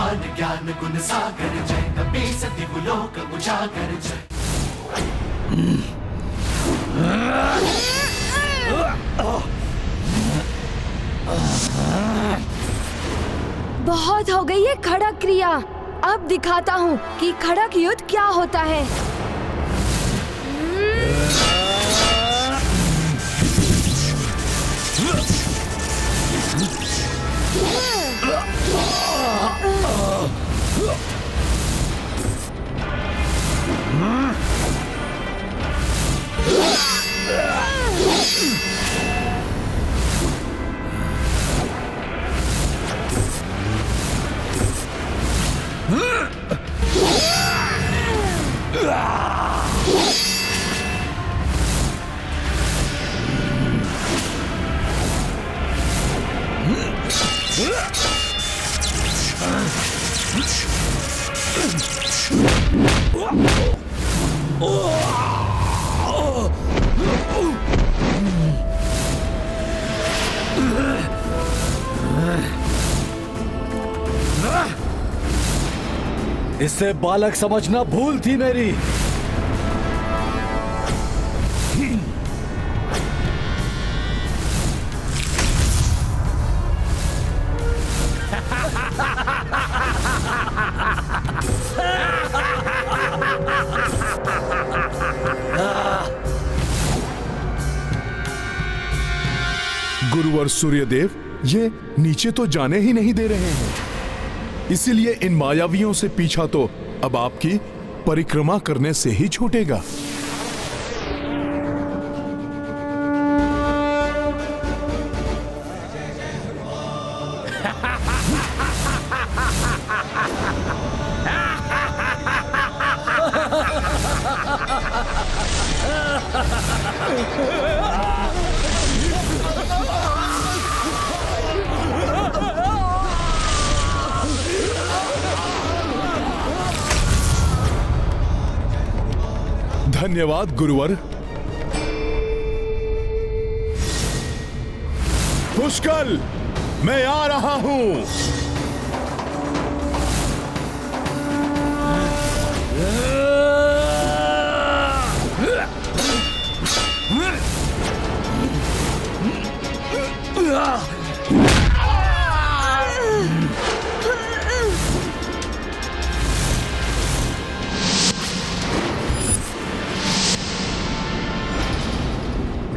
महान ज्ञान गुण सागर जय, कपि सति लोक उजागर जय। बहुत हो गई ये खड़क क्रिया। अब दिखाता हूँ कि खड़क युद्ध क्या होता है। इससे बालक समझना भूल थी मेरी। गुरुवर सूर्यदेव, ये नीचे तो जाने ही नहीं दे रहे हैं, इसीलिए इन मायावियों से पीछा तो अब आपकी परिक्रमा करने से ही छूटेगा। धन्यवाद गुरुवर। पुष्कल, मैं आ रहा हूं।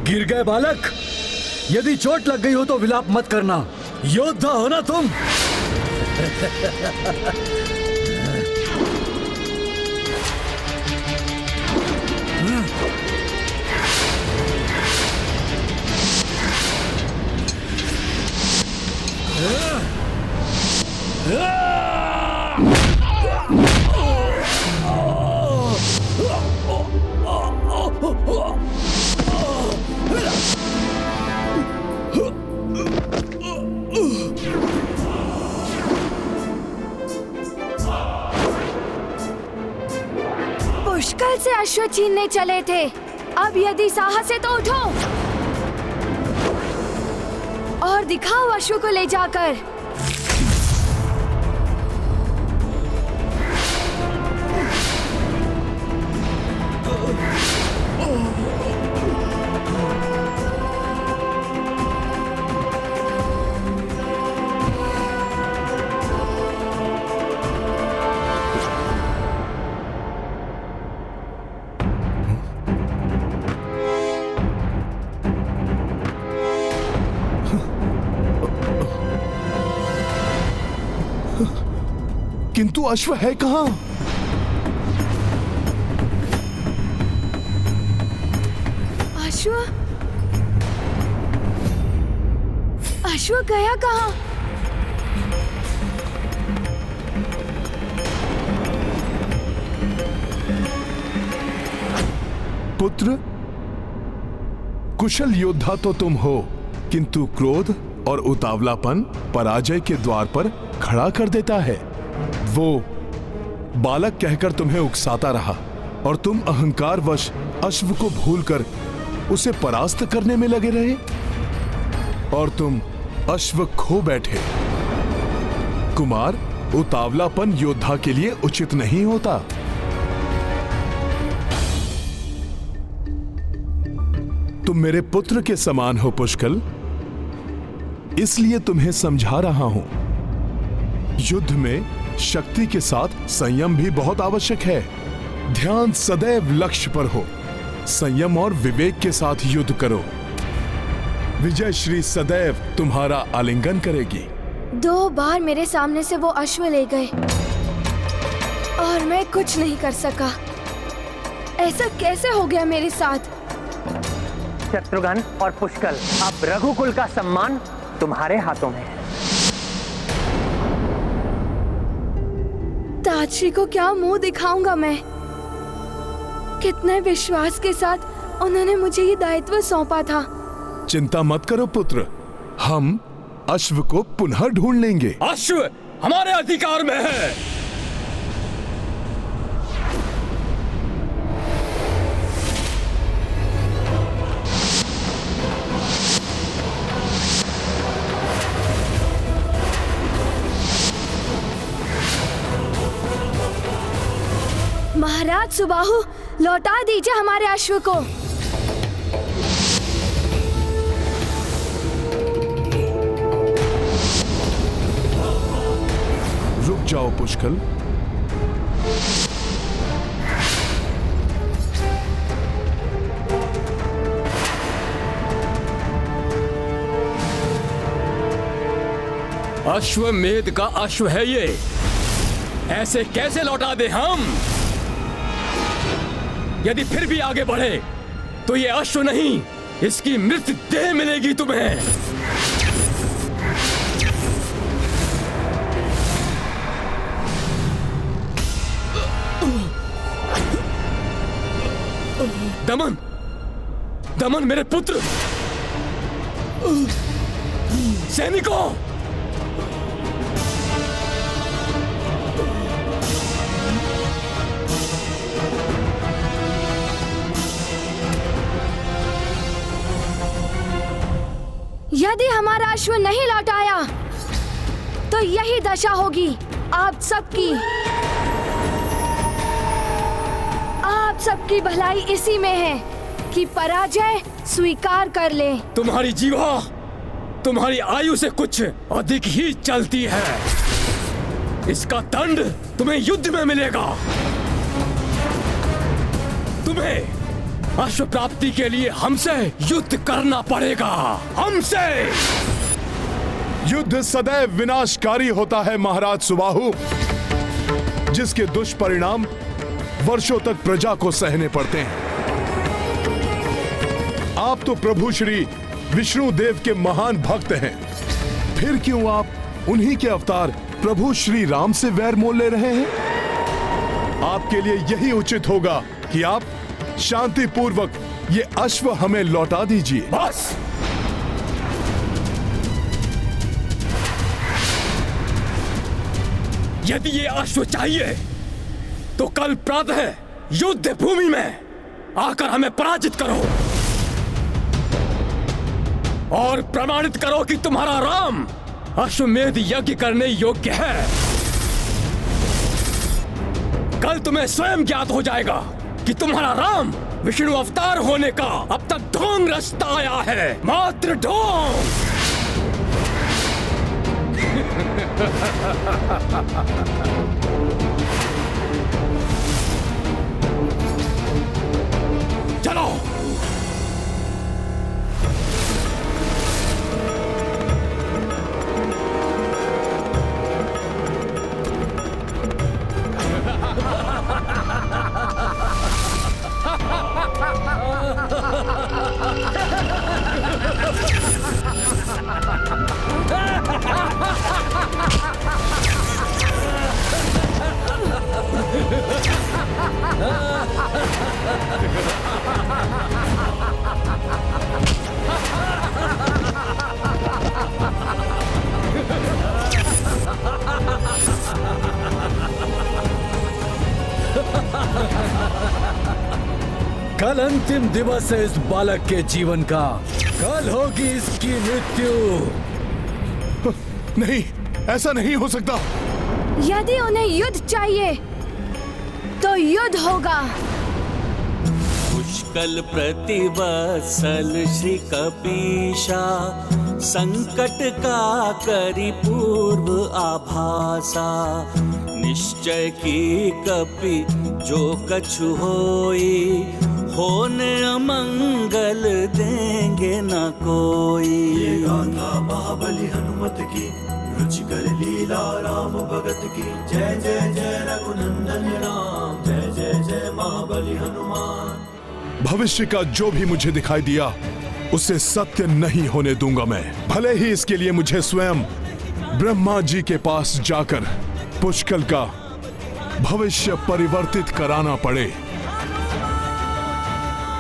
गिर गए बालक। यदि चोट लग गई हो तो विलाप मत करना, योद्धा हो ना तुम। पुष्कल से अश्व छीनने चले थे, अब यदि साहस है तो उठो और दिखाओ अश्व को ले जाकर। किंतु अश्व है कहां? अश्व? अश्व गया कहां? पुत्र, कुशल योद्धा तो तुम हो, किंतु क्रोध और उतावलापन पराजय के द्वार पर खड़ा कर देता है। वो बालक कहकर तुम्हें उकसाता रहा और तुम अहंकारवश अश्व को भूलकर उसे परास्त करने में लगे रहे और तुम अश्व खो बैठे। कुमार, उतावलापन योद्धा के लिए उचित नहीं होता। तुम मेरे पुत्र के समान हो पुष्कल, इसलिए तुम्हें समझा रहा हूं। युद्ध में शक्ति के साथ संयम भी बहुत आवश्यक है। ध्यान सदैव लक्ष्य पर हो। संयम और विवेक के साथ युद्ध करो। विजय श्री सदैव तुम्हारा आलिंगन करेगी। 2 बार मेरे सामने से वो अश्व ले गए और मैं कुछ नहीं कर सका। ऐसा कैसे हो गया मेरे साथ? शत्रुघ्न और पुष्कल, अब रघुकुल का सम्मान तुम्हारे हाथों में है। ताजश्री को क्या मुंह दिखाऊंगा मैं? कितने विश्वास के साथ उन्होंने मुझे ये दायित्व सौंपा था। चिंता मत करो पुत्र, हम अश्व को पुनः ढूंढ लेंगे। अश्व हमारे अधिकार में है। महाराज सुबाहु, लौटा दीजिए हमारे अश्व को। रुक जाओ पुष्कल। अश्वमेध का अश्व है ये, ऐसे कैसे लौटा दे हम? यदि फिर भी आगे बढ़े तो ये अश्व नहीं, इसकी मृत देह मिलेगी तुम्हें। दमन, दमन मेरे पुत्र, सैनिकों, यदि हमारा अश्व नहीं लौटाया तो यही दशा होगी आप सबकी। आप सबकी भलाई इसी में है कि पराजय स्वीकार कर ले। तुम्हारी जीवा तुम्हारी आयु से कुछ अधिक ही चलती है। इसका दंड तुम्हें युद्ध में मिलेगा। तुम्हें अश्व प्राप्ति के लिए हमसे युद्ध करना पड़ेगा, हमसे। युद्ध सदैव विनाशकारी होता है महाराज सुबाहु, जिसके दुष्परिणाम वर्षों तक प्रजा को सहने पड़ते हैं। आप तो प्रभु श्री विष्णु देव के महान भक्त हैं, फिर क्यों आप उन्हीं के अवतार प्रभु श्री राम से वैर मोल ले रहे हैं? आपके लिए यही उचित होगा कि आप शांतिपूर्वक ये अश्व हमें लौटा दीजिए। बस, यदि ये अश्व चाहिए तो कल प्रातः युद्ध भूमि में आकर हमें पराजित करो और प्रमाणित करो कि तुम्हारा राम अश्वमेध यज्ञ करने योग्य है। कल तुम्हें स्वयं ज्ञात हो जाएगा कि तुम्हारा राम विष्णु अवतार होने का अब तक ढोंग रचता आया है, मात्र ढोंग। चलो, कल अंतिम दिवस है इस बालक के जीवन का। कल होगी इसकी मृत्यु। नहीं, ऐसा नहीं हो सकता। यदि उन्हें युद्ध चाहिए तो युद्ध होगा। पुष्कल प्रतिवत्सल श्री कपीशा, संकट का करी पूर्व आभासा। निश्चय की कपि जो कछु होई, होने अमंगल देंगे न कोई। ये गाथा महाबली हनुमत की, रुचिकर लीला राम भगत की। जय जय जय रघुनंदन राम, जय जय जय महाबली हनुमान। भविष्य का जो भी मुझे दिखाई दिया उसे सत्य नहीं होने दूंगा मैं, भले ही इसके लिए मुझे स्वयं ब्रह्मा जी के पास जाकर पुष्कल का भविष्य परिवर्तित कराना पड़े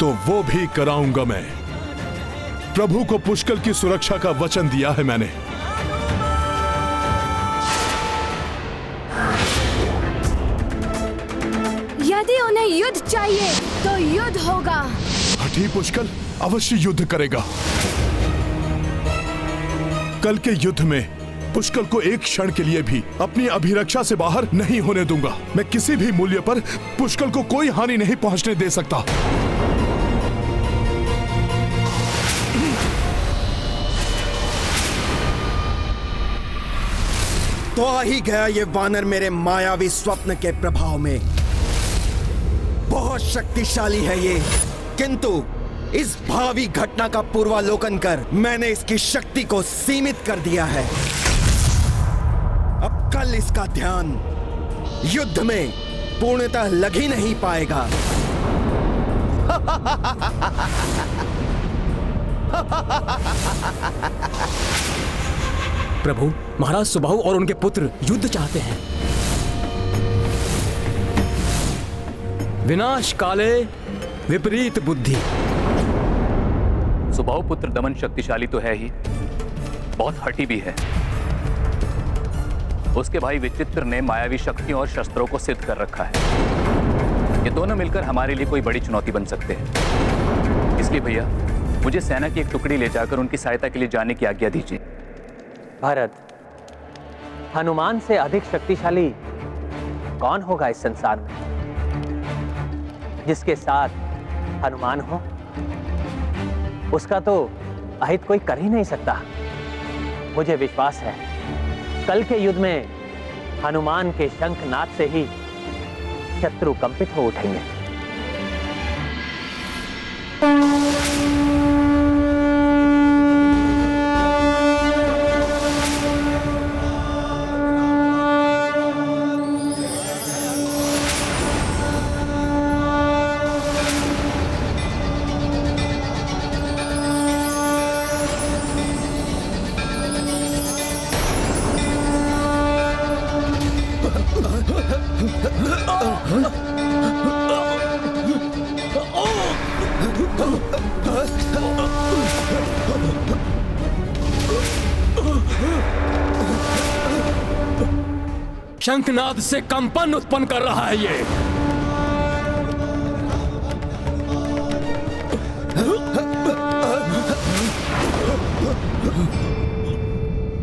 तो वो भी कराऊंगा मैं। प्रभु को पुष्कल की सुरक्षा का वचन दिया है मैंने। यदि उन्हें युद्ध चाहिए तो युद्ध होगा। हठी पुष्कल अवश्य युद्ध करेगा। कल के युद्ध में पुष्कल को एक क्षण के लिए भी अपनी अभिरक्षा से बाहर नहीं होने दूंगा। मैं किसी भी मूल्य पर पुष्कल को कोई हानि नहीं पहुंचने दे सकता। तो आ ही गया ये वानर मेरे मायावी स्वप्न के प्रभाव में। बहुत शक्तिशाली है ये, किंतु इस भावी घटना का पूर्वालोकन कर मैंने इसकी शक्ति को सीमित कर दिया है। अब कल इसका ध्यान युद्ध में पूर्णतः लग ही नहीं पाएगा। प्रभु, महाराज सुबाहु और उनके पुत्र युद्ध चाहते हैं। विनाश काले विपरीत बुद्धि। सुबाहु पुत्र दमन शक्तिशाली तो है ही, बहुत हठी भी है। उसके भाई विचित्र ने मायावी शक्तियों और शस्त्रों को सिद्ध कर रखा है। ये दोनों मिलकर हमारे लिए कोई बड़ी चुनौती बन सकते हैं। इसलिए भैया, मुझे सेना की एक टुकड़ी ले जाकर उनकी सहायता के लिए जाने की आज्ञा दीजिए। भरत, हनुमान से अधिक शक्तिशाली कौन होगा इस संसार में? जिसके साथ हनुमान हो उसका तो अहित कोई कर ही नहीं सकता। मुझे विश्वास है कल के युद्ध में हनुमान के शंखनाद से ही शत्रु कंपित हो उठेंगे। शंखनाद से कंपन उत्पन्न कर रहा है ये।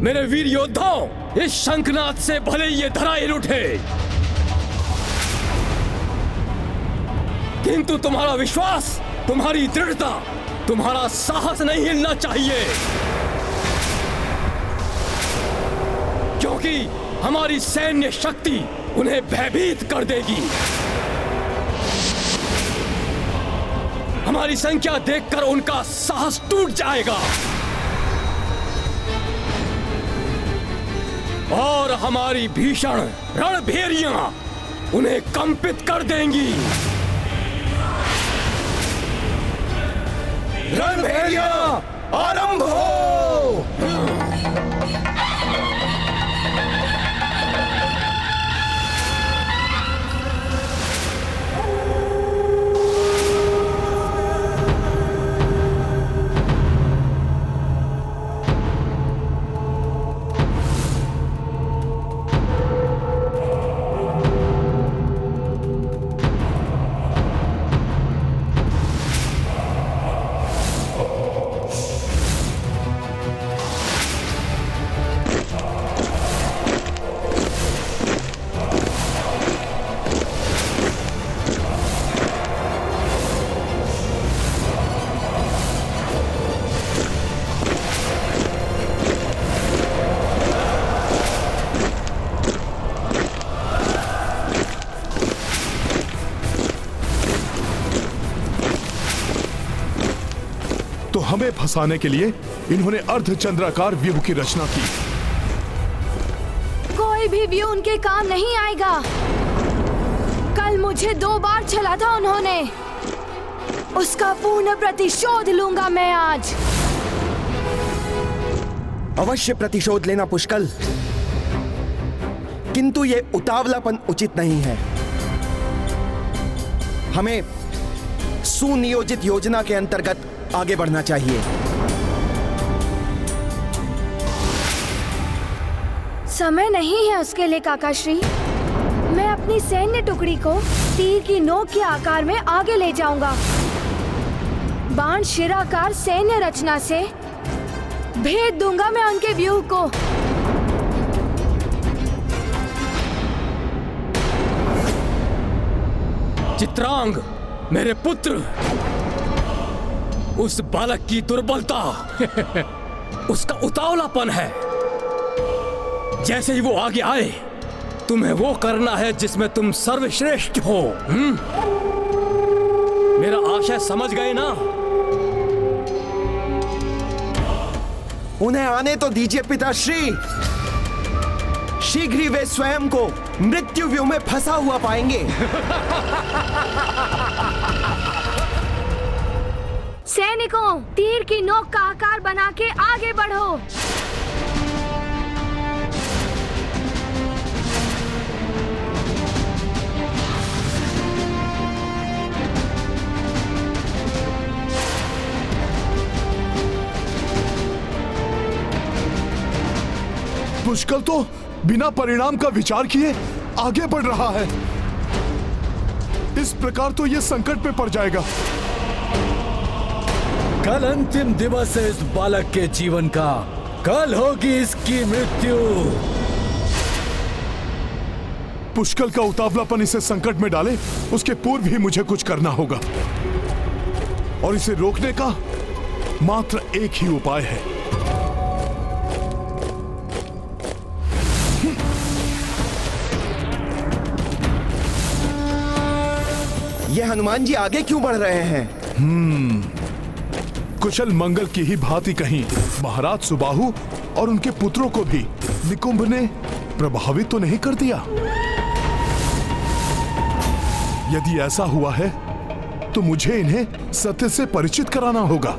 मेरे वीर योद्धाओं, इस शंखनाद से भले ये धरा हिल उठे, किंतु तुम्हारा विश्वास, तुम्हारी दृढ़ता, तुम्हारा साहस नहीं हिलना चाहिए, क्योंकि हमारी सैन्य शक्ति उन्हें भयभीत कर देगी। हमारी संख्या देखकर उनका साहस टूट जाएगा और हमारी भीषण रणभेरियां उन्हें कंपित कर देंगी। रणभेरियां आरंभ हो। हमें फंसाने के लिए इन्होंने अर्धचंद्राकार व्यूह की रचना की। कोई भी व्यूह उनके काम नहीं आएगा। कल मुझे 2 बार छला था उन्होंने, उसका पूर्ण प्रतिशोध लूंगा मैं आज। अवश्य प्रतिशोध लेना पुष्कल, किंतु ये उतावलापन उचित नहीं है। हमें सुनियोजित योजना के अंतर्गत आगे बढ़ना चाहिए। समय नहीं है उसके लिए काकाश्री। मैं अपनी सैन्य टुकड़ी को तीर की नोक के आकार में आगे ले जाऊंगा। बाण शिराकार सैन्य रचना से भेद दूंगा मैं उनके व्यूह को। चित्रांग, मेरे पुत्र, उस बालक की दुर्बलता उसका उतावलापन है। जैसे ही वो आगे आए, तुम्हें वो करना है जिसमें तुम सर्वश्रेष्ठ हो। मेरा आशय समझ गए ना? उन्हें आने तो दीजिए पिताश्री। शीघ्र ही वे स्वयं को मृत्यु व्यूह में फंसा हुआ पाएंगे। सैनिकों, तीर की नोक का आकार बना के आगे बढ़ो। पुष्कल तो बिना परिणाम का विचार किए आगे बढ़ रहा है। इस प्रकार तो यह संकट में पड़ जाएगा। कल अंतिम दिवस है इस बालक के जीवन का। कल होगी इसकी मृत्यु। पुष्कल का उतावलापन इसे संकट में डाले, उसके पूर्व ही मुझे कुछ करना होगा। और इसे रोकने का मात्र एक ही उपाय है। ये हनुमान जी आगे क्यों बढ़ रहे हैं? कुशल मंगल की ही भांति कहीं महाराज सुबाहु और उनके पुत्रों को भी निकुंभ ने प्रभावित तो नहीं कर दिया? यदि ऐसा हुआ है तो मुझे इन्हें सत्य से परिचित कराना होगा।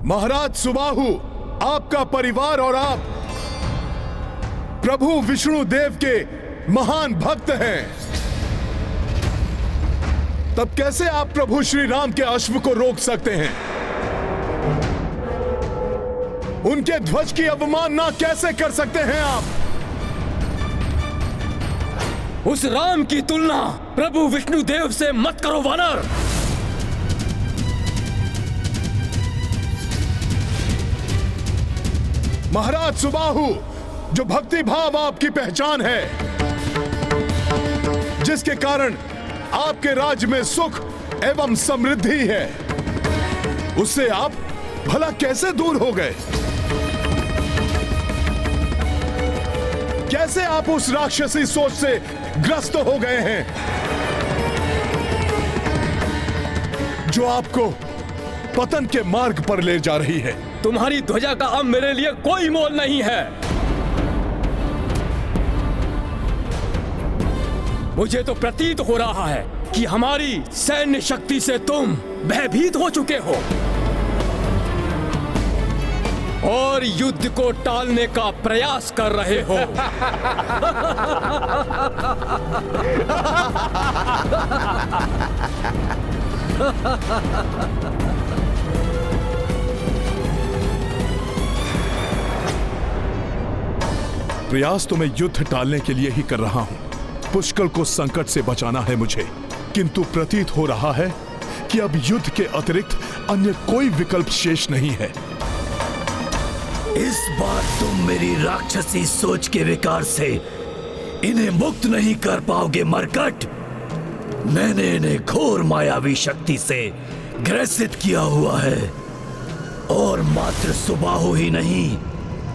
महाराज सुबाहु, आपका परिवार और आप प्रभु विष्णु देव के महान भक्त हैं। तब कैसे आप प्रभु श्री राम के अश्व को रोक सकते हैं? उनके ध्वज की अवमानना कैसे कर सकते हैं आप? उस राम की तुलना प्रभु विष्णु देव से मत करो वानर। महाराज सुबाहु, जो भक्ति भाव आपकी पहचान है, जिसके कारण आपके राज्य में सुख एवं समृद्धि है, उससे आप भला कैसे दूर हो गए? कैसे आप उस राक्षसी सोच से ग्रस्त हो गए हैं जो आपको पतन के मार्ग पर ले जा रही है? तुम्हारी ध्वजा का अब मेरे लिए कोई मोल नहीं है। मुझे तो प्रतीत हो रहा है कि हमारी सैन्य शक्ति से तुम भयभीत हो चुके हो और युद्ध को टालने का प्रयास कर रहे हो। प्रयास तो मैं युद्ध टालने के लिए ही कर रहा हूं। पुष्कल को संकट से बचाना है मुझे, किंतु प्रतीत हो रहा है कि अब युद्ध के अतिरिक्त अन्य कोई विकल्प शेष नहीं है। इस बार तुम मेरी राक्षसी सोच के विकार से इन्हें मुक्त नहीं कर पाओगे मरकट। मैंने इन्हें घोर मायावी शक्ति से ग्रसित किया हुआ है और मात्र सुबाहु ही नहीं,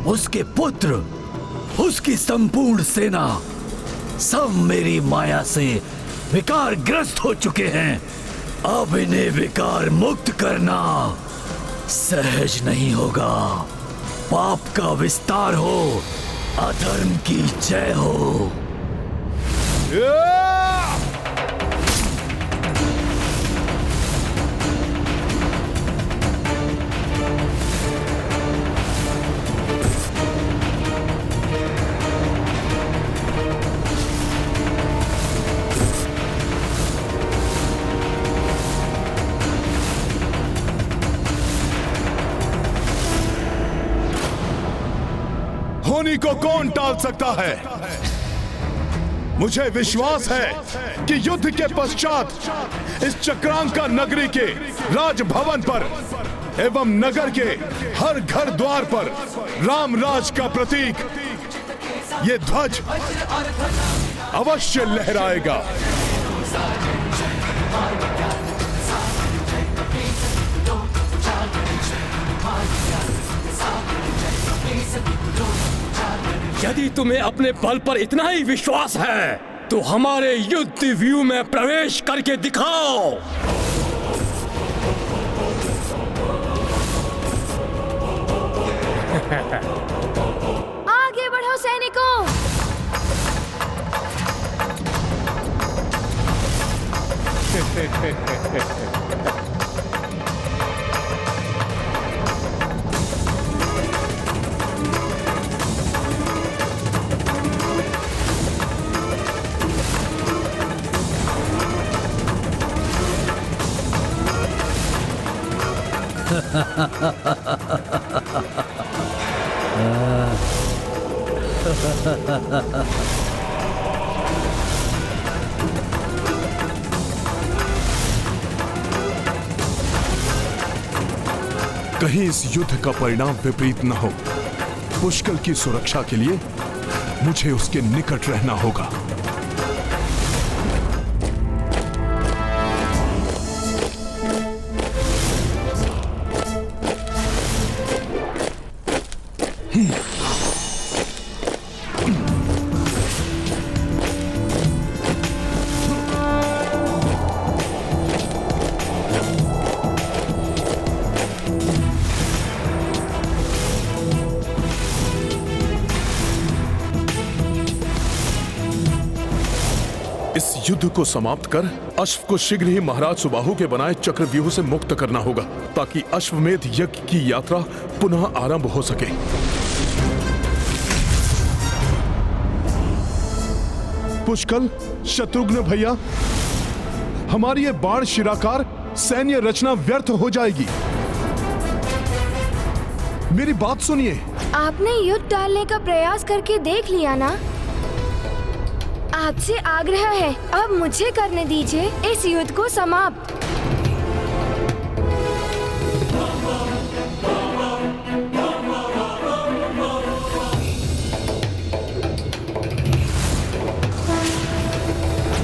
उसके पुत्र, उसकी संपूर्ण सेना सब मेरी माया से विकार ग्रस्त हो चुके हैं। अब इन्हें विकार मुक्त करना सहज नहीं होगा। पाप का विस्तार हो, अधर्म की जय हो। होनी को कौन टाल सकता है? मुझे विश्वास है कि युद्ध के पश्चात इस चक्रांका नगरी के राजभवन पर एवं नगर के हर घर द्वार पर रामराज का प्रतीक ये ध्वज अवश्य लहराएगा। यदि तुम्हें अपने बल पर इतना ही विश्वास है तो हमारे युद्ध व्यू में प्रवेश करके दिखाओ। आगे बढ़ो सैनिकों। कहीं इस युद्ध का परिणाम विपरीत न हो। पुष्कर की सुरक्षा के लिए मुझे उसके निकट रहना होगा। इस युद्ध को समाप्त कर अश्व को शीघ्र ही महाराज सुबाहु के बनाए चक्रव्यूह से मुक्त करना होगा ताकि अश्वमेध यज्ञ की यात्रा पुनः आरंभ हो सके। पुष्कल, शत्रुघ्न भैया, हमारी ये बाण शिराकार सैन्य रचना व्यर्थ हो जाएगी। मेरी बात सुनिए। आपने युद्ध डालने का प्रयास करके देख लिया ना। आपसे आग्रह है, अब मुझे करने दीजिए इस युद्ध को समाप्त।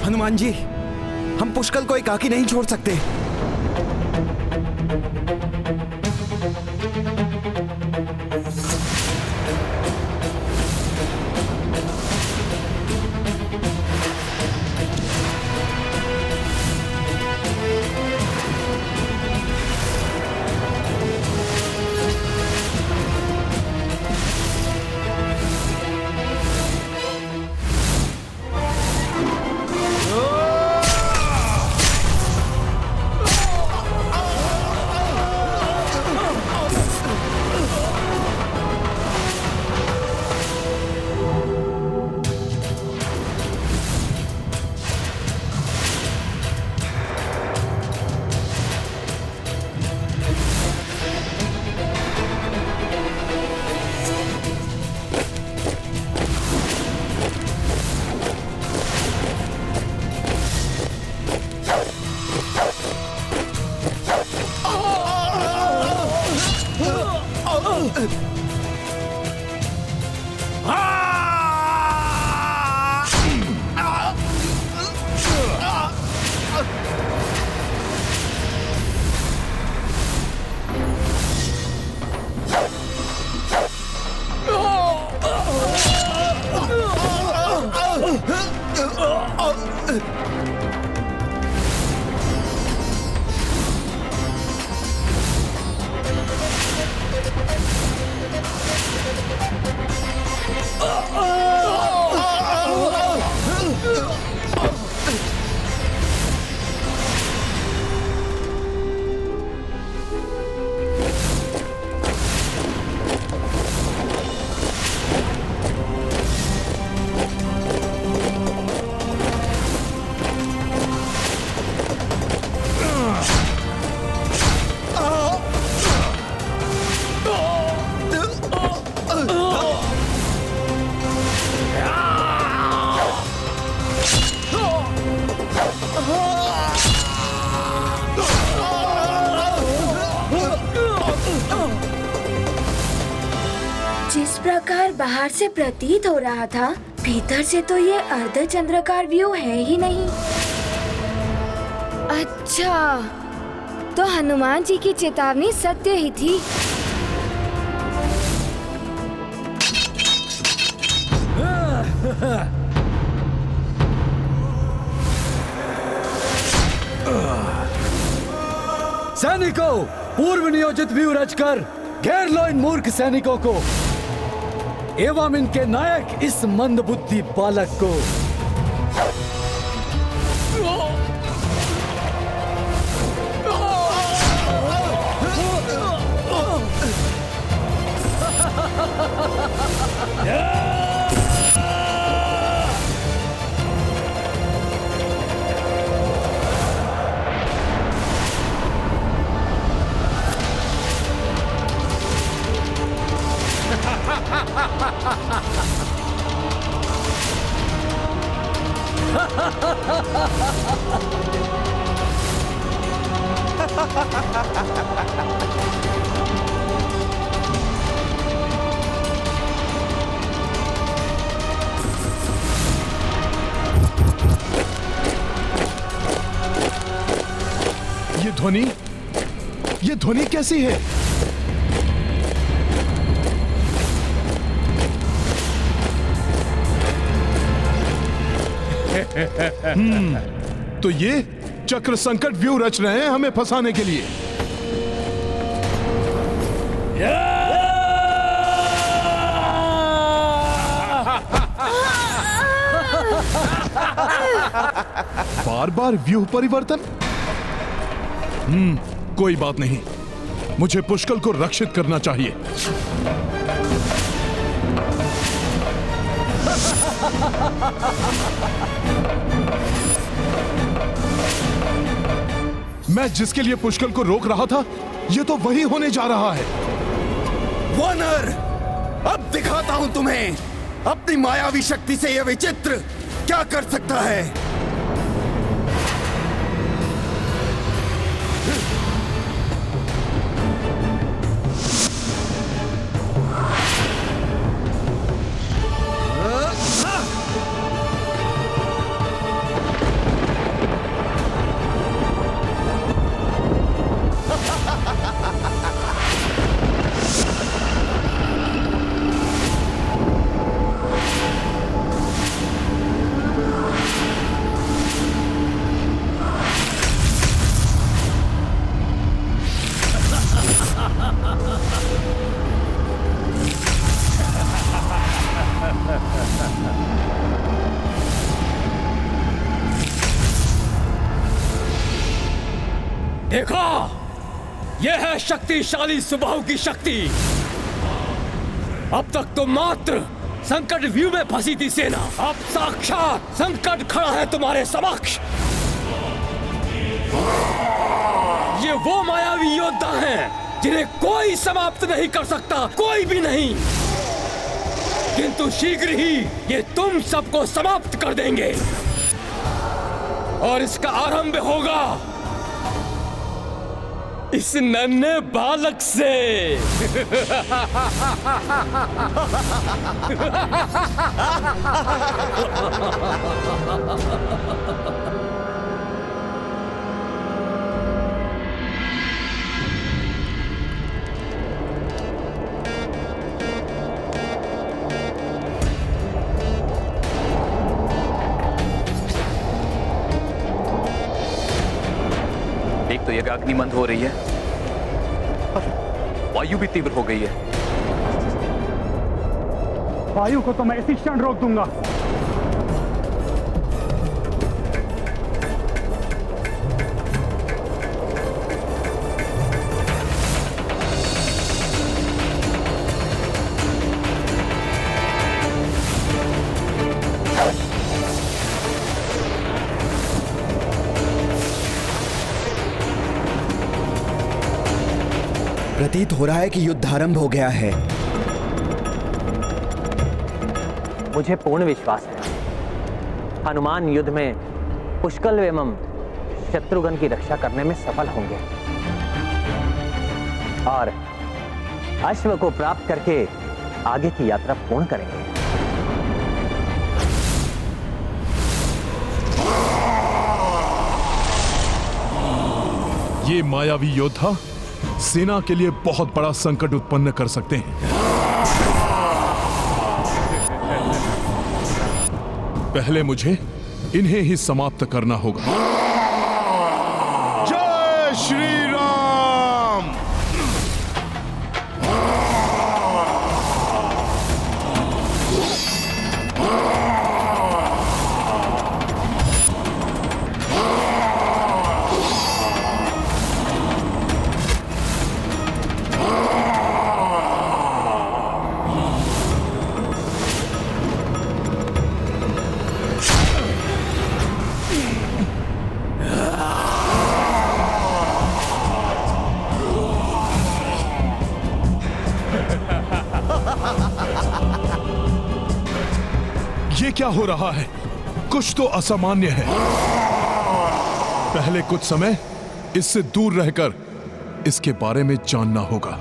हनुमान जी, हम पुष्कल को एकाकी नहीं छोड़ सकते। जिस प्रकार बाहर से प्रतीत हो रहा था, भीतर से तो ये अर्धचंद्राकार व्यू है ही नहीं। अच्छा, तो हनुमान जी की चेतावनी सत्य ही थी। सैनिकों, पूर्व नियोजित व्यू रचकर घेर लो इन मूर्ख सैनिकों को एवं इनके नायक इस मंदबुद्धि बालक को। ये ध्वनि कैसी है? तो ये चक्र संकट व्यू रच रहे हैं हमें फंसाने के लिए। बार बार व्यू परिवर्तन। कोई बात नहीं, मुझे पुष्कल को रक्षित करना चाहिए। मैं जिसके लिए पुष्कल को रोक रहा था, ये तो वही होने जा रहा है। वानर, अब दिखाता हूं तुम्हें अपनी मायावी शक्ति से यह विचित्र क्या कर सकता है। देखा, यह है शक्तिशाली सुबाहु की शक्ति। अब तक तो मात्र संकट व्यू में फंसी थी सेना, अब साक्षात संकट खड़ा है तुम्हारे समक्ष। ये वो मायावी योद्धा हैं जिन्हें कोई समाप्त नहीं कर सकता, कोई भी नहीं। किंतु शीघ्र ही ये तुम सबको समाप्त कर देंगे और इसका आरंभ होगा इस नन्हे बालक से। एक तो यज्ञाग्नि मंद हो रही है और वायु भी तीव्र हो गई है। वायु को तो मैं इसी क्षण रोक दूंगा। प्रतीत हो रहा है कि युद्ध आरंभ हो गया है। मुझे पूर्ण विश्वास है हनुमान युद्ध में पुष्कल एवं शत्रुघ्न की रक्षा करने में सफल होंगे और अश्व को प्राप्त करके आगे की यात्रा पूर्ण करेंगे। ये मायावी योद्धा सेना के लिए बहुत बड़ा संकट उत्पन्न कर सकते हैं। पहले मुझे इन्हें ही समाप्त करना होगा। जय श्री राम। ये क्या हो रहा है? कुछ तो असामान्य है। पहले कुछ समय इससे दूर रहकर इसके बारे में जानना होगा।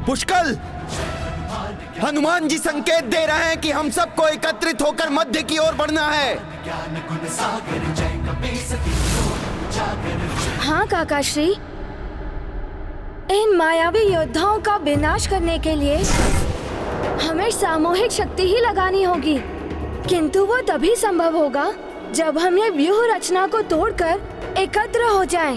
पुष्कल, हनुमान जी संकेत दे रहे हैं कि हम सबको एकत्रित होकर मध्य की ओर बढ़ना है। हाँ काका श्री, इन मायावी योद्धाओं का विनाश करने के लिए हमें सामूहिक शक्ति ही लगानी होगी, किंतु वो तभी संभव होगा जब हम ये व्यूह रचना को तोड़कर एकत्र हो जाएं।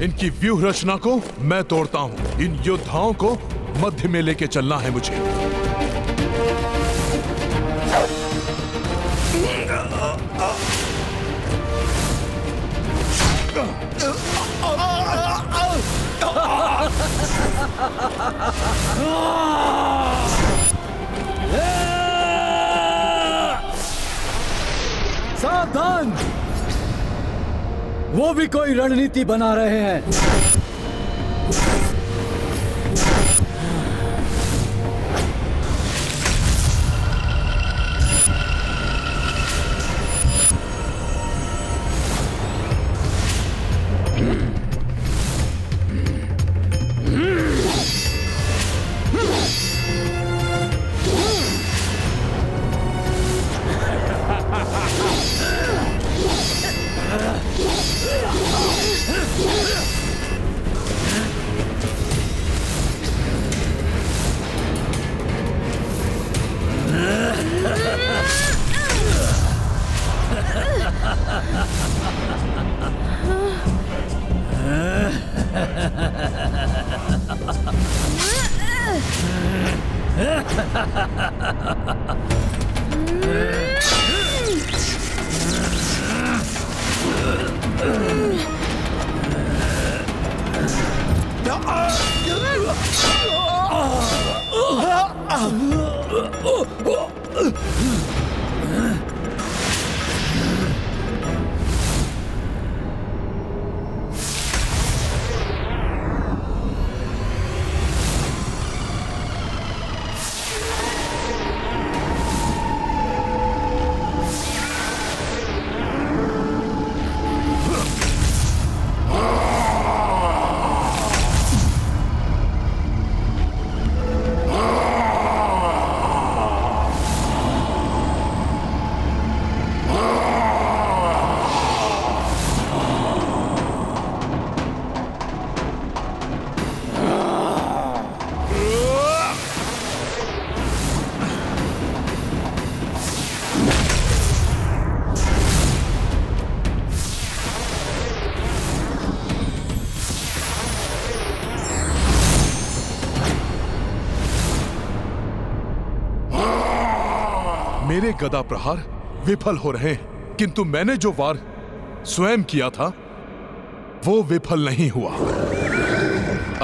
इनकी व्यूह रचना को मैं तोड़ता हूँ। इन योद्धाओं को मध्य में लेके चलना है मुझे। सावधान! वो भी कोई रणनीति बना रहे हैं। मेरे गदा प्रहार विफल हो रहे हैं, किंतु मैंने जो वार स्वयं किया था वो विफल नहीं हुआ।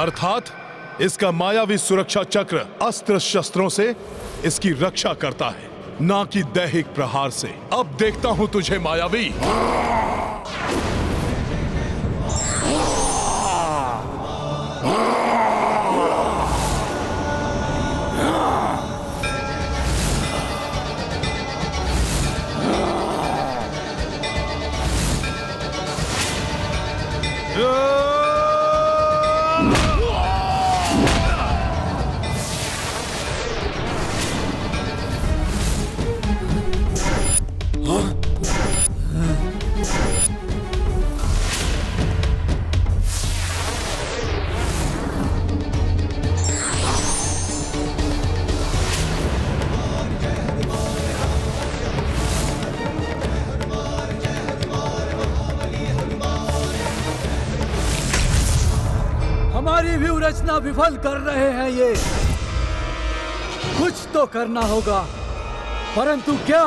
अर्थात इसका मायावी सुरक्षा चक्र अस्त्र शस्त्रों से इसकी रक्षा करता है, ना कि दैहिक प्रहार से। अब देखता हूं तुझे मायावी। हमारी व्यूह रचना विफल कर रहे हैं ये। कुछ तो करना होगा, परंतु क्या?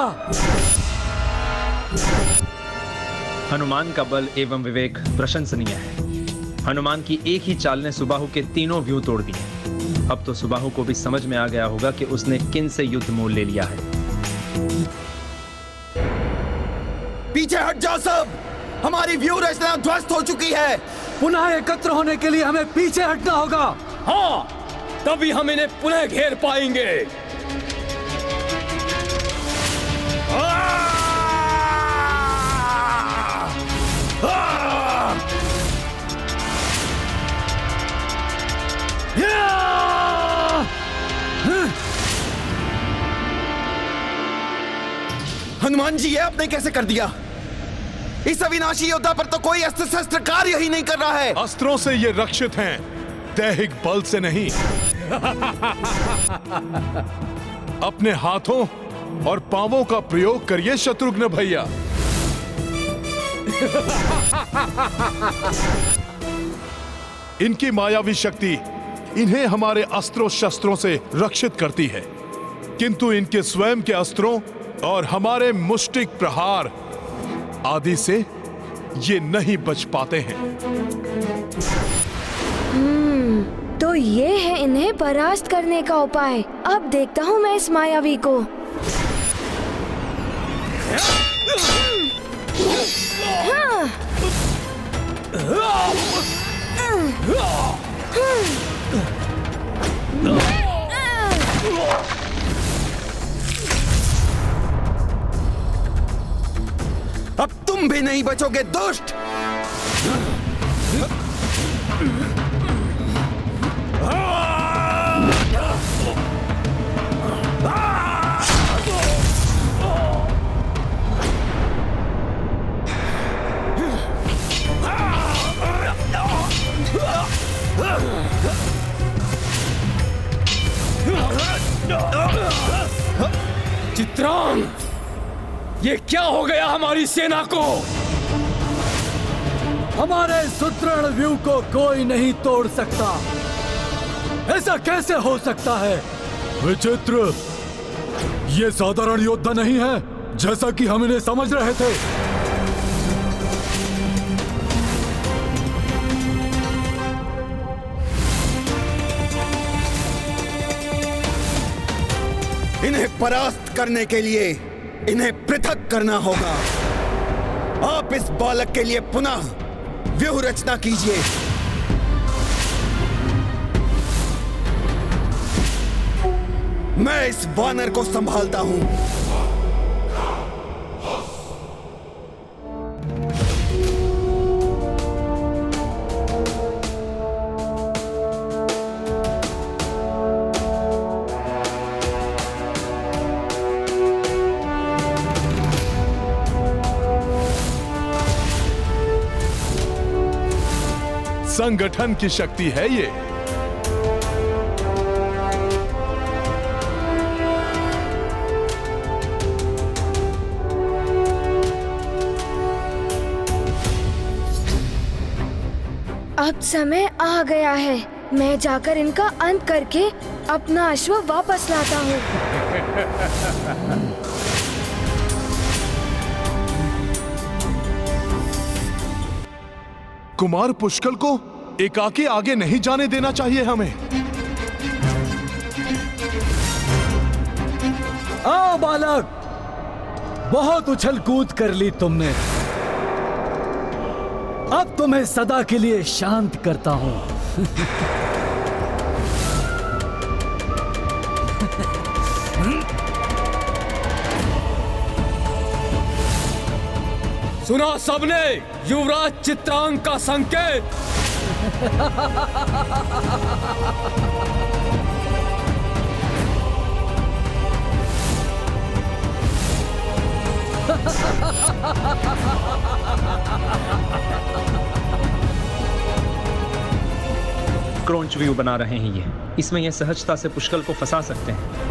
हनुमान का बल एवं विवेक प्रशंसनीय है। हनुमान की एक ही चाल ने सुबाहु के तीनों व्यूह तोड़ दिए। अब तो सुबाहु को भी समझ में आ गया होगा कि उसने किन से युद्ध मोल ले लिया है। पीछे हट जाओ सब! हमारी व्यूह रचना ध्वस्त हो चुकी है। पुनः एकत्र होने के लिए हमें पीछे हटना होगा। हाँ, तभी हम इन्हें पुनः घेर पाएंगे। हनुमान जी, ये आपने कैसे कर दिया? इस अविनाशी योद्धा पर तो कोई अस्त्र शस्त्र कार्य ही नहीं कर रहा है। अस्त्रों से ये रक्षित हैं, दैहिक बल से नहीं। अपने हाथों और पांवों का प्रयोग करिए शत्रुघ्न भैया। इनकी मायावी शक्ति इन्हें हमारे अस्त्रों शस्त्रों से रक्षित करती है, किंतु इनके स्वयं के अस्त्रों और हमारे मुष्टिक प्रहार आदि से ये नहीं बच पाते हैं। तो ये है इन्हें परास्त करने का उपाय। अब देखता हूँ मैं इस मायावी को। अब तुम भी नहीं बचोगे दुष्ट। चित्रांग, ये क्या हो गया हमारी सेना को? हमारे सुदृढ़ व्यू को कोई नहीं तोड़ सकता। ऐसा कैसे हो सकता है? विचित्र, ये साधारण योद्धा नहीं है जैसा कि हम इन्हें समझ रहे थे। इन्हें परास्त करने के लिए इन्हें पृथक करना होगा। आप इस बालक के लिए पुनः व्यूह रचना कीजिए। मैं इस वानर को संभालता हूं। संगठन की शक्ति है ये। अब समय आ गया है। मैं जाकर इनका अंत करके अपना अश्व वापस लाता हूँ। कुमार पुष्कल को एकाकी आगे नहीं जाने देना चाहिए हमें। आओ बालक, बहुत उछल कूद कर ली तुमने। अब तुम्हें सदा के लिए शांत करता हूं। सुना सबने युवराज चित्रांग का संकेत। क्रौंच व्यू बना रहे हैं ये। इसमें यह सहजता से पुष्कल को फंसा सकते हैं।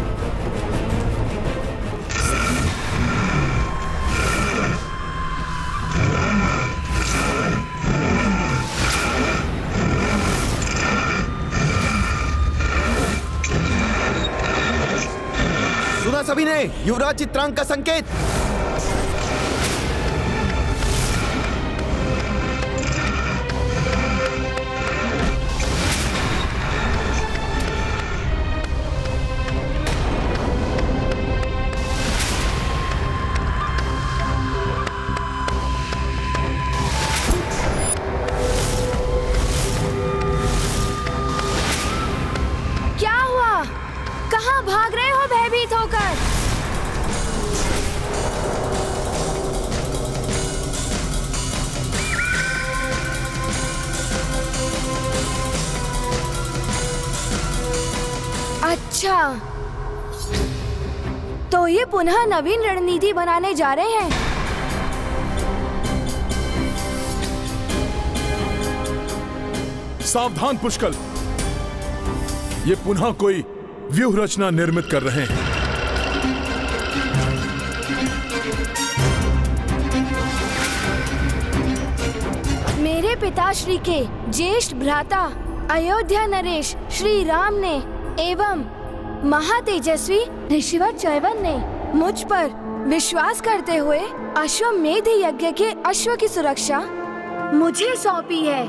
सुना सभी ने युवराज चित्रांग का संकेत। क्या हुआ? कहाँ भाग रहे हो भयभीत होकर? तो ये पुनः नवीन रणनीति बनाने जा रहे हैं। सावधान पुष्कल, ये पुनः कोई व्यूह रचना निर्मित कर रहे हैं। मेरे पिताश्री के ज्येष्ठ भ्राता अयोध्या नरेश श्री राम ने एवं महातेजस्वी ऋषिवर चैवन ने मुझ पर विश्वास करते हुए अश्वमेध यज्ञ के अश्व की सुरक्षा मुझे सौंपी है।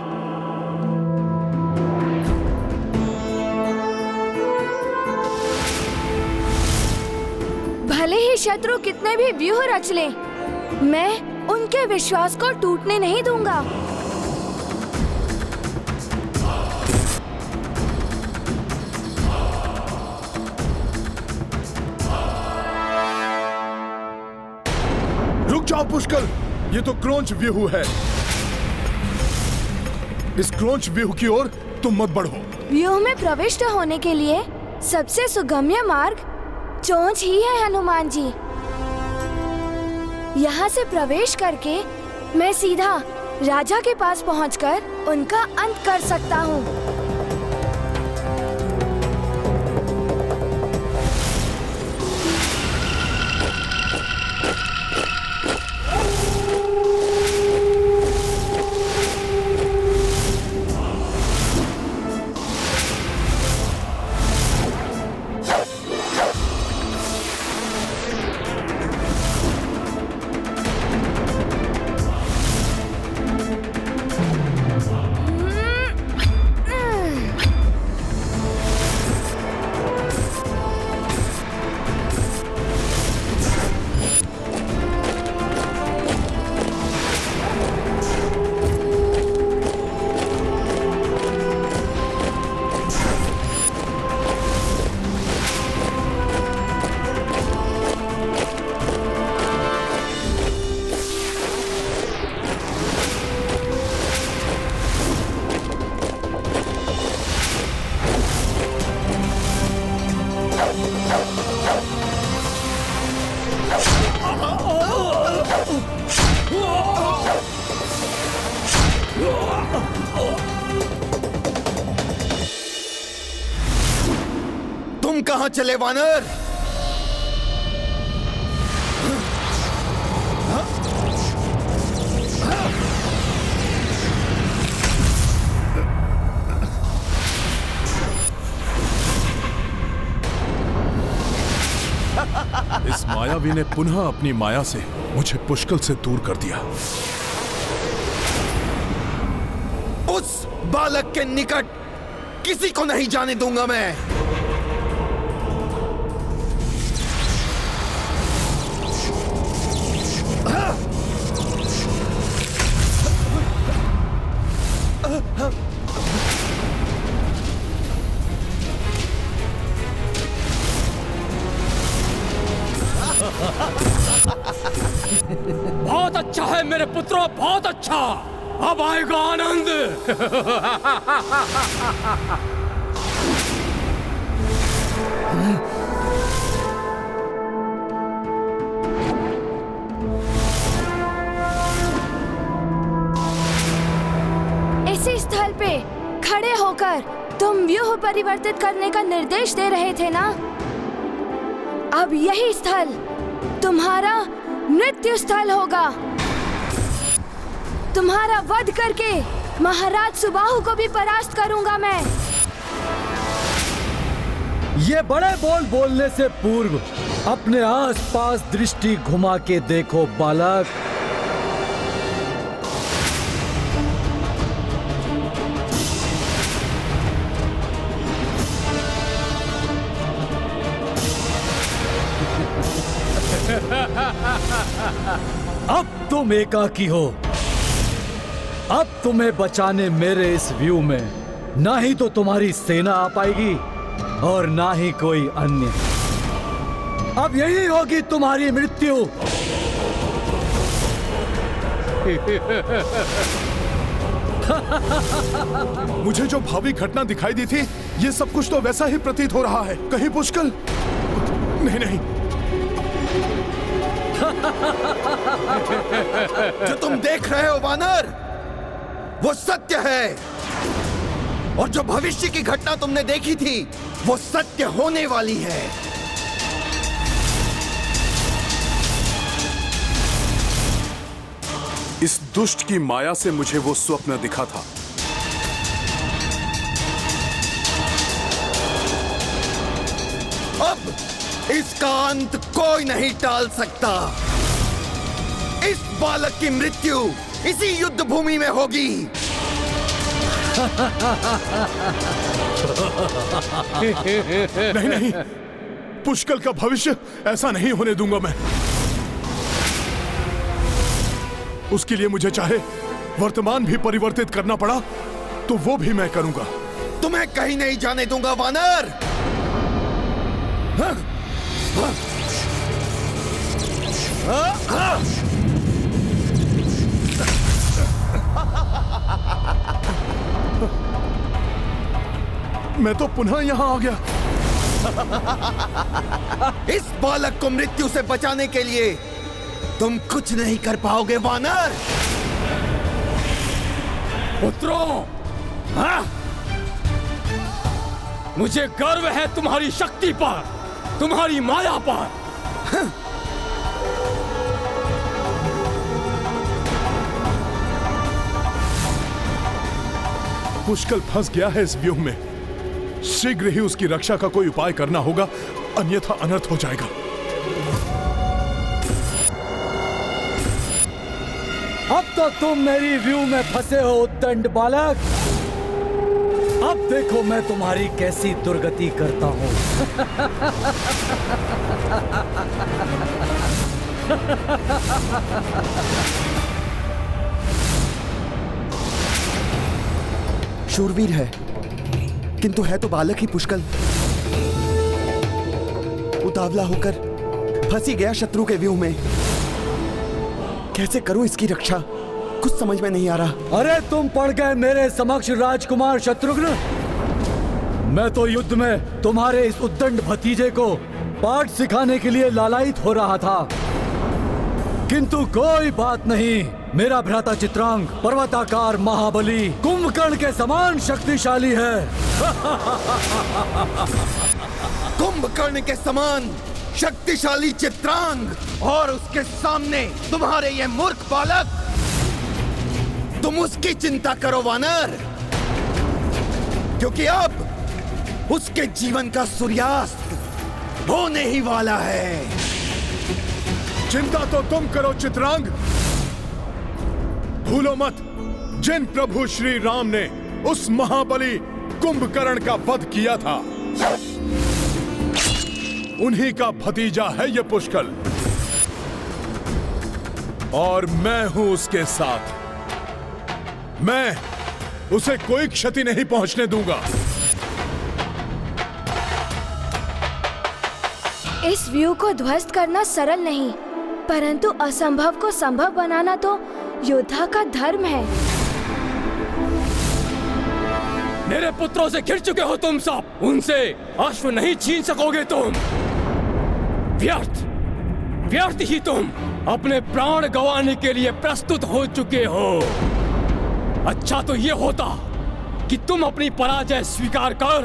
भले ही शत्रु कितने भी व्यूह रच लें, मैं उनके विश्वास को टूटने नहीं दूंगा। रुक जाओ पुष्कल, ये तो क्रोंच व्यूह है। इस क्रोंच व्यूह की ओर तुम मत बढ़ो। व्यूह में प्रविष्ट होने के लिए सबसे सुगम्य मार्ग चोंच ही है हनुमान जी। यहाँ से प्रवेश करके मैं सीधा राजा के पास पहुँचकर उनका अंत कर सकता हूँ। तुम कहां चले वानर? इस मायावी ने पुनः अपनी माया से मुझे पुष्कल से दूर कर दिया। उस बालक के निकट किसी को नहीं जाने दूंगा मैं। बहुत अच्छा है मेरे पुत्रों, बहुत अच्छा। अब आएगा आनंद। इसी स्थल पे खड़े होकर तुम व्यूह परिवर्तित करने का निर्देश दे रहे थे ना? अब यही स्थल तुम्हारा मृत्यु स्थल होगा। तुम्हारा वध करके महाराज सुबाहु को भी परास्त करूंगा मैं। ये बड़े बोल बोलने से पूर्व अपने आसपास दृष्टि घुमा के देखो बालक। अब तुम एकाकी हो। अब तुम्हें बचाने मेरे इस व्यू में ना ही तो तुम्हारी सेना आ पाएगी और ना ही कोई अन्य। अब यही होगी तुम्हारी मृत्यु। मुझे जो भावी घटना दिखाई दी थी, ये सब कुछ तो वैसा ही प्रतीत हो रहा है। कहीं पुष्कल? नहीं नहीं, जो तुम देख रहे हो वानर, वो सत्य है, और जो भविष्य की घटना तुमने देखी थी वो सत्य होने वाली है। इस दुष्ट की माया से मुझे वो स्वप्न दिखा था। अब इसका अंत कोई नहीं टाल सकता। इस बालक की मृत्यु इसी युद्ध भूमि में होगी। नहीं नहीं, पुष्कल का भविष्य ऐसा नहीं होने दूंगा मैं। उसके लिए मुझे चाहे वर्तमान भी परिवर्तित करना पड़ा तो वो भी मैं करूंगा। तुम्हें कहीं नहीं जाने दूंगा वानर। मैं तो पुनः यहां आ गया। इस बालक को मृत्यु से बचाने के लिए तुम कुछ नहीं कर पाओगे वानर। पुत्रों, मुझे गर्व है तुम्हारी शक्ति पर, तुम्हारी माया पर। पुष्कल फंस गया है इस व्यूह में। शीघ्र ही उसकी रक्षा का कोई उपाय करना होगा, अन्यथा अनर्थ हो जाएगा। अब तो तुम मेरी व्यू में फंसे हो उद्दंड बालक। अब देखो मैं तुम्हारी कैसी दुर्गति करता हूं। शूरवीर है, किंतु है तो बालक ही पुष्कल। उतावला होकर फंसी गया शत्रु के व्यूह में। कैसे करूं इसकी रक्षा, कुछ समझ में नहीं आ रहा। अरे तुम पड़ गए मेरे समक्ष राजकुमार शत्रुघ्न। मैं तो युद्ध में तुम्हारे इस उद्दंड भतीजे को पाठ सिखाने के लिए लालायित हो रहा था, किंतु कोई बात नहीं। मेरा भ्राता चित्रांग पर्वताकार महाबली कुंभकर्ण के समान शक्तिशाली है। कुंभकर्ण के समान शक्तिशाली चित्रांग, और उसके सामने तुम्हारे ये मूर्ख बालक। तुम उसकी चिंता करो वानर, क्योंकि अब उसके जीवन का सूर्यास्त होने ही वाला है। चिंता तो तुम करो चित्रांग। भूलो मत, जिन प्रभु श्री राम ने उस महाबली कुंभकर्ण का वध किया था, उन्हीं का भतीजा है ये पुष्कल, और मैं हूं उसके साथ। मैं उसे कोई क्षति नहीं पहुंचने दूंगा। इस व्यू को ध्वस्त करना सरल नहीं, परंतु असंभव को संभव बनाना तो योद्धा का धर्म है। मेरे पुत्रों से घिर चुके हो तुम सब, उनसे अश्व नहीं छीन सकोगे तुम। व्यर्थ व्यर्थ ही तुम अपने प्राण गंवाने के लिए प्रस्तुत हो चुके हो। अच्छा तो ये होता कि तुम अपनी पराजय स्वीकार कर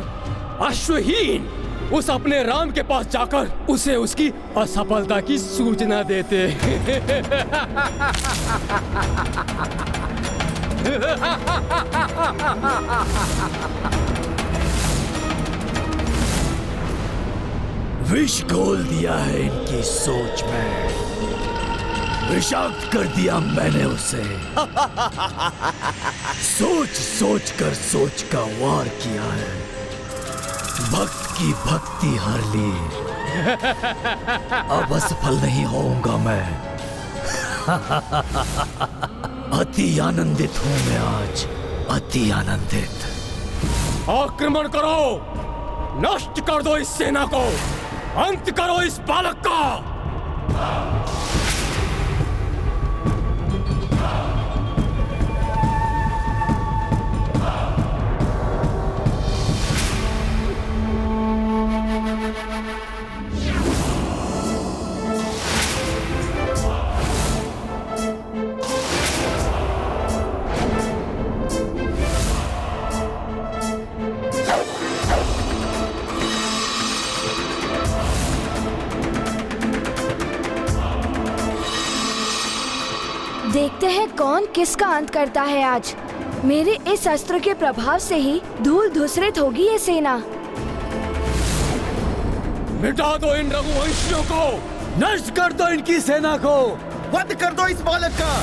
अश्वहीन उस अपने राम के पास जाकर उसे उसकी असफलता की सूचना देते। विष घोल दिया है इनकी सोच में, विषाक्त कर दिया मैंने उसे। सोच सोच कर सोच का वार किया है, भक्त की भक्ति हर ली। अब असफल नहीं होऊंगा मैं। अति आनंदित हूं मैं आज, अति आनंदित। आक्रमण करो, नष्ट कर दो इस सेना को, अंत करो इस बालक का। देखते हैं कौन किसका अंत करता है आज। मेरे इस अस्त्र के प्रभाव से ही धूल धूसरित होगी ये सेना। मिटा दो इन रघुवंशियों को, नष्ट कर दो इनकी सेना को, वध कर दो इस बालक का।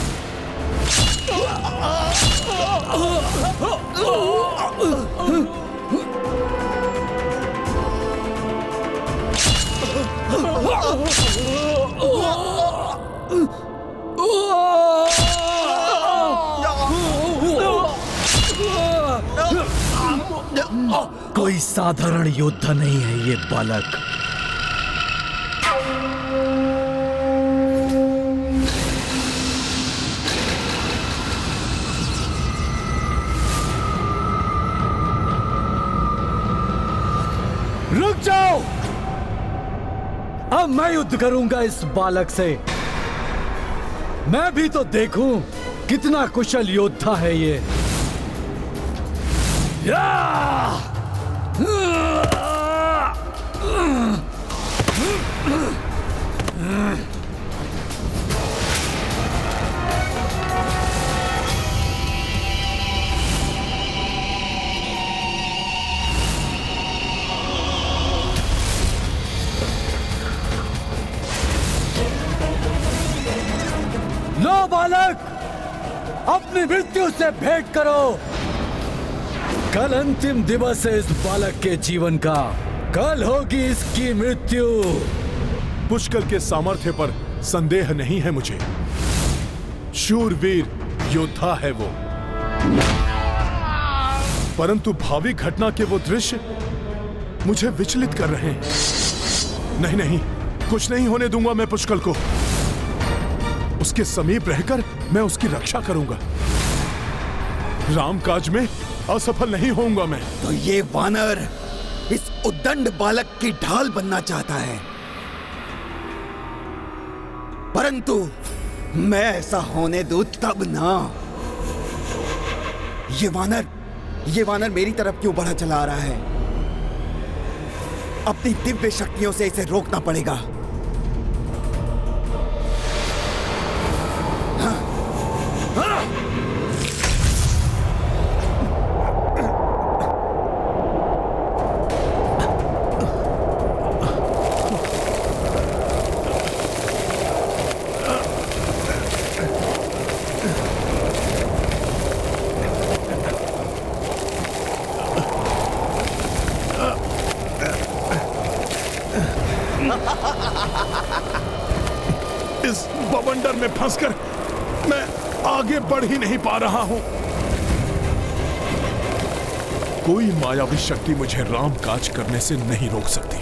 कोई साधारण योद्धा नहीं है ये बालक। रुक जाओ, अब मैं युद्ध करूंगा इस बालक से। मैं भी तो देखूं कितना कुशल योद्धा है ये। लो बालक, अपनी मृत्यु से भेंट करो। कल अंतिम दिवस है इस बालक के जीवन का। कल होगी इसकी मृत्यु। पुष्कल के सामर्थ्य पर संदेह नहीं है मुझे। शूरवीर योद्धा है वो, परंतु भावी घटना के वो दृश्य मुझे विचलित कर रहे हैं। नहीं नहीं, कुछ नहीं होने दूंगा मैं पुष्कल को। उसके समीप रहकर मैं उसकी रक्षा करूंगा। रामकाज में असफल नहीं होऊंगा मैं। तो ये वानर इस उद्दंड बालक की ढाल बनना चाहता है, परंतु मैं ऐसा होने दूं तब ना। ये वानर मेरी तरफ क्यों बढ़ा चला आ रहा है? अपनी दिव्य शक्तियों से इसे रोकना पड़ेगा। इस बवंडर में फंसकर मैं आगे बढ़ ही नहीं पा रहा हूं। कोई मायावी शक्ति मुझे रामकाज करने से नहीं रोक सकती।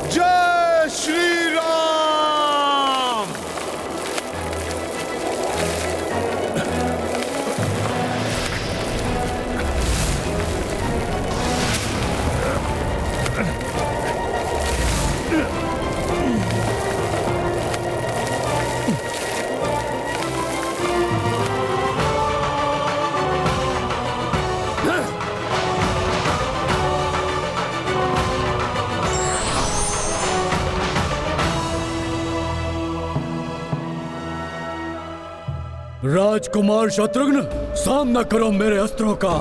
जय श्री राम। राजकुमार शत्रुघ्न, सामना करो मेरे अस्त्रों का।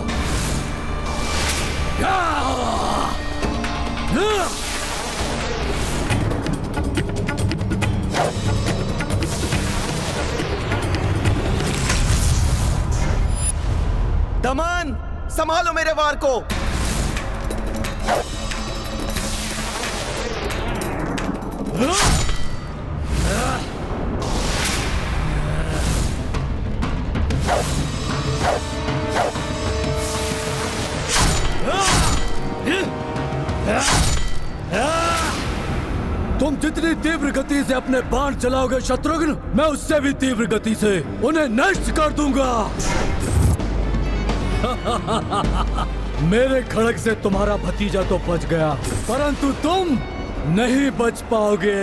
दमन, संभालो मेरे वार को। तुम जितनी तीव्र गति से अपने बाण चलाओगे शत्रुघ्न, मैं उससे भी तीव्र गति से उन्हें नष्ट कर दूंगा। मेरे खड़ग से तुम्हारा भतीजा तो बच गया, परंतु तुम नहीं बच पाओगे।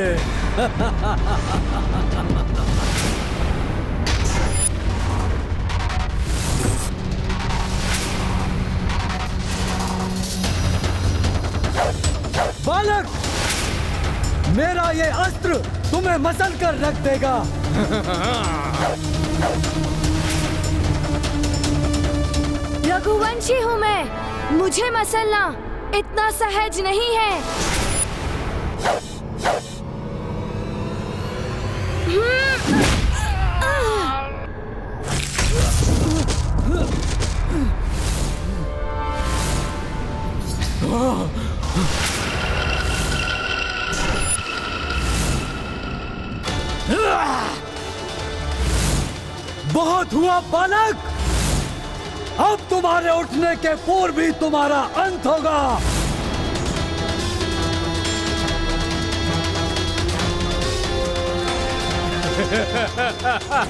बालक, मेरा ये अस्त्र तुम्हें मसल कर रख देगा। रघुवंशी हूँ मैं, मुझे मसलना इतना सहज नहीं है। बहुत हुआ बालक, अब तुम्हारे उठने के पूर्व ही तुम्हारा अंत होगा।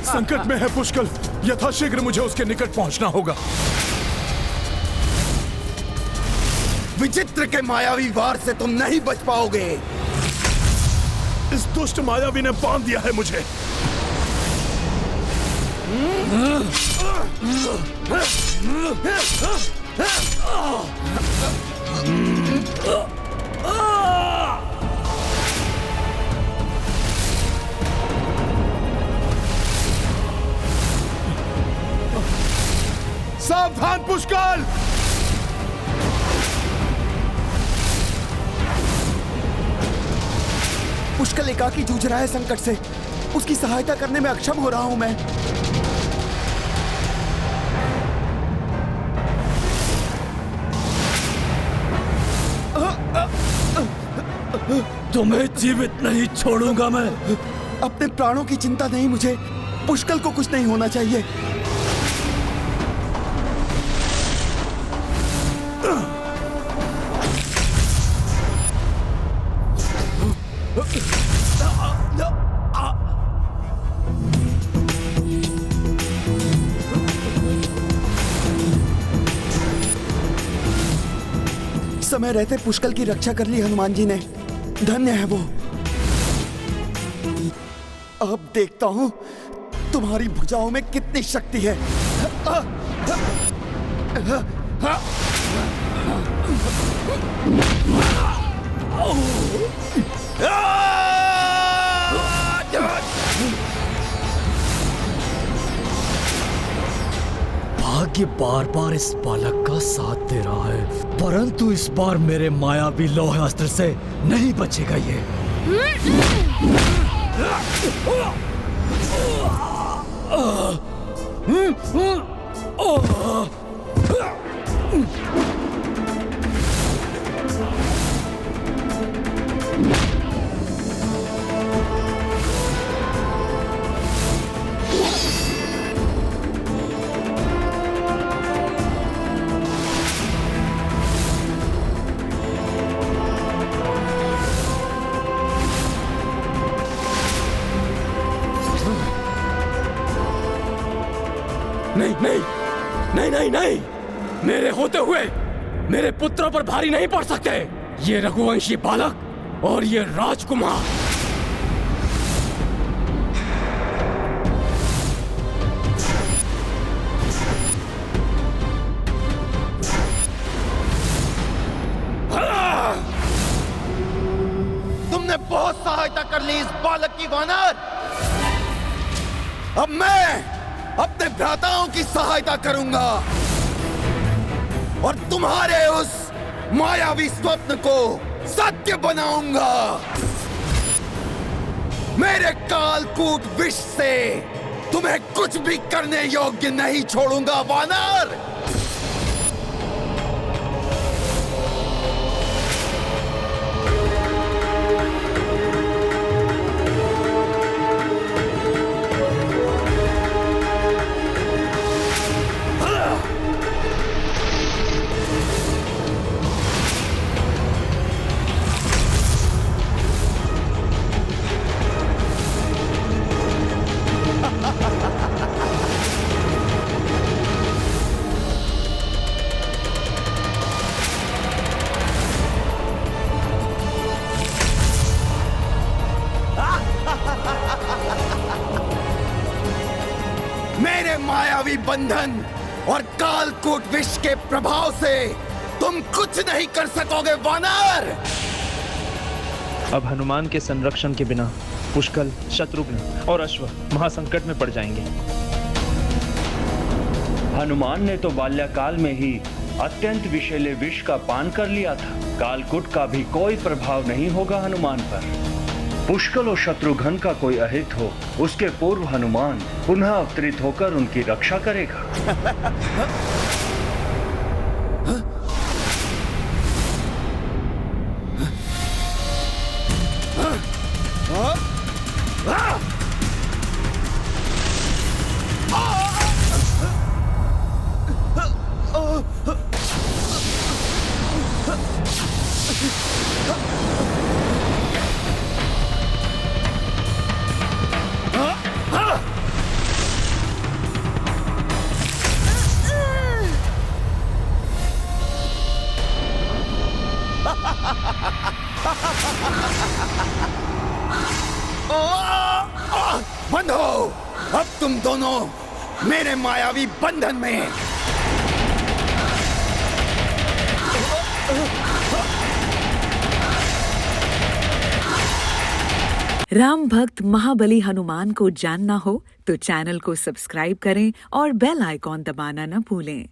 संकट में है पुष्कल, यथाशीघ्र मुझे उसके निकट पहुंचना होगा। विचित्र के मायावी वार से तुम नहीं बच पाओगे। इस दुष्ट मायावी ने बांध दिया है मुझे। सावधान पुष्कल! पुष्कल एकाकी जूझ रहा है संकट से, उसकी सहायता करने में अक्षम हो रहा हूं मैं। तुम्हें जीवित नहीं छोड़ूंगा मैं। अपने प्राणों की चिंता नहीं मुझे, पुष्कल को कुछ नहीं होना चाहिए। समय रहते पुष्कल की रक्षा कर ली हनुमान जी ने, धन्य है वो। अब देखता हूं तुम्हारी भुजाओं में कितनी शक्ति है। भाग्य बार बार इस बालक का साथ दे रहा है, परंतु इस बार मेरे मायावी लौह अस्त्र से नहीं बचेगा ये। नहीं नहीं नहीं नहीं नहीं, मेरे होते हुए मेरे पुत्रों पर भारी नहीं पड़ सकते। ये रघुवंशी बालक और ये राजकुमार। तुमने बहुत सहायता कर ली इस बालक की वानर। अब मैं अपने भ्राताओं की सहायता करूंगा और तुम्हारे उस मायावी स्वप्न को सत्य बनाऊंगा। मेरे कालकूट विष से तुम्हें कुछ भी करने योग्य नहीं छोड़ूंगा वानर। मेरे मायावी बंधन और कालकूट विष के प्रभाव से तुम कुछ नहीं कर सकोगे वानर। अब हनुमान के संरक्षण के बिना पुष्कल, शत्रुघ्न और अश्व महासंकट में पड़ जाएंगे। हनुमान ने तो बाल्यकाल में ही अत्यंत विषैले विष का पान कर लिया था। कालकूट का भी कोई प्रभाव नहीं होगा हनुमान पर। पुष्कल और शत्रुघ्न का कोई अहित हो, उसके पूर्व हनुमान पुनः अवतरित होकर उनकी रक्षा करेगा। बंद हो! अब तुम दोनों मेरे मायावी बंधन में। राम भक्त महाबली हनुमान को जानना हो तो चैनल को सब्सक्राइब करें और बेल आइकॉन दबाना न भूलें।